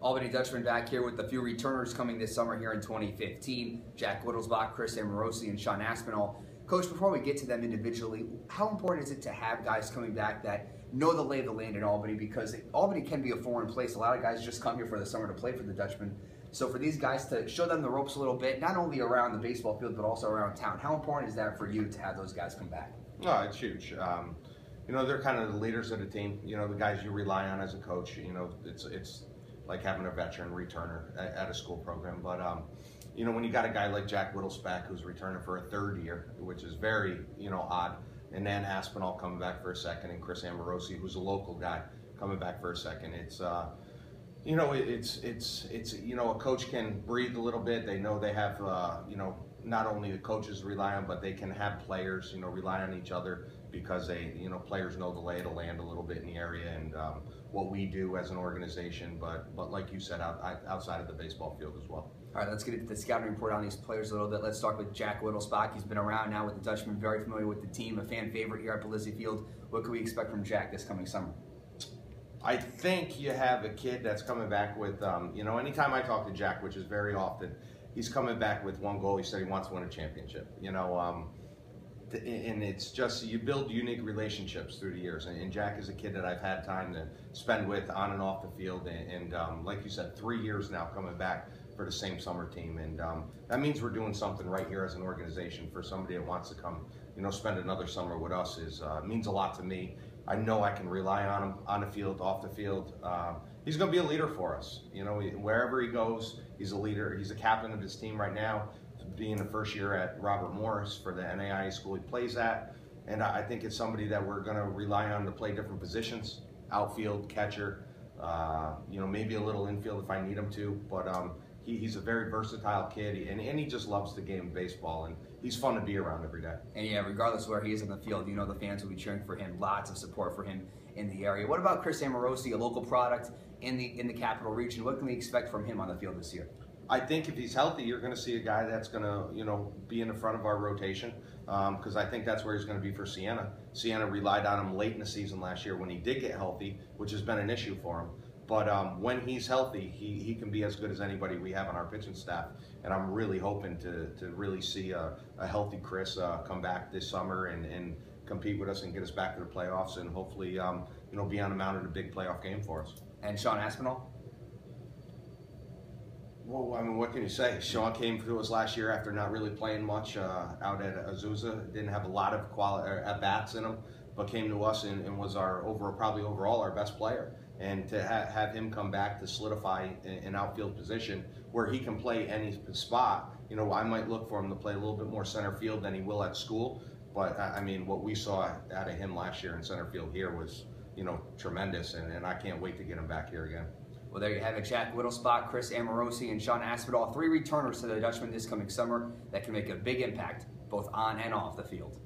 Albany Dutchmen back here with a few returners coming this summer here in 2015. Jack Wietlispach, Chris Amorosi, and Sean Aspinall. Coach, before we get to them individually, how important is it to have guys coming back that know the lay of the land in Albany? Because Albany can be a foreign place. A lot of guys just come here for the summer to play for the Dutchmen. So for these guys to show them the ropes a little bit, not only around the baseball field, but also around town, how important is that for you to have those guys come back? No, it's huge. You know, they're kind of the leaders of the team. You know, the guys you rely on as a coach. You know, it's like having a veteran returner at a school program. But, you know, when you got a guy like Jack Wietlispach who's returning for a third year, which is very, you know, odd, and then Aspinall coming back for a second, and Chris Amorosi, who's a local guy, coming back for a second, it's, you know, you know, a coach can breathe a little bit. They know they have, you know, not only the coaches rely on, but they can have players, you know, rely on each other because they, you know, players know the lay of the land a little bit in the area and what we do as an organization, but like you said, outside of the baseball field as well. All right, let's get into the scouting report on these players a little bit. Let's start with Jack Wietlispach. He's been around now with the Dutchmen, very familiar with the team, a fan favorite here at Bolizzi Field. What can we expect from Jack this coming summer? I think you have a kid that's coming back with, you know, anytime I talk to Jack, which is very often, he's coming back with one goal. He said he wants to win a championship, you know, and it's just, you build unique relationships through the years. And Jack is a kid that I've had time to spend with on and off the field. And like you said, 3 years now coming back for the same summer team. And that means we're doing something right here as an organization for somebody that wants to come, you know, spend another summer with us means a lot to me. I know I can rely on him on the field, off the field. He's going to be a leader for us. You know, wherever he goes, he's a leader. He's a captain of his team right now, being the first year at Robert Morris for the NAIA school he plays at. And I think it's somebody that we're going to rely on to play different positions, outfield, catcher, you know, maybe a little infield if I need him to. But he's a very versatile kid, and he just loves the game of baseball, and he's fun to be around every day. And yeah, regardless of where he is on the field, you know the fans will be cheering for him. Lots of support for him in the area. What about Chris Amorosi, a local product in the Capital Region? What can we expect from him on the field this year? I think if he's healthy, you're going to see a guy that's going to, you know, be in the front of our rotation because I think that's where he's going to be for Siena. Siena relied on him late in the season last year when he did get healthy, which has been an issue for him. But when he's healthy, he can be as good as anybody we have on our pitching staff. And I'm really hoping to really see a healthy Chris come back this summer and compete with us and get us back to the playoffs and hopefully, you know, be on the mound in a big playoff game for us. And Sean Aspinall? Well, I mean, what can you say? Sean came to us last year after not really playing much out at Azusa. Didn't have a lot of at-bats in him, but came to us and was probably overall our best player. And to have him come back to solidify an outfield position where he can play any spot, you know, I might look for him to play a little bit more center field than he will at school. But, I mean, what we saw out of him last year in center field here was, you know, tremendous, and I can't wait to get him back here again. Well, there you have it. Jack Wietlispach, Chris Amorosi, and Sean Aspinall, 3 returners to the Dutchmen this coming summer that can make a big impact both on and off the field.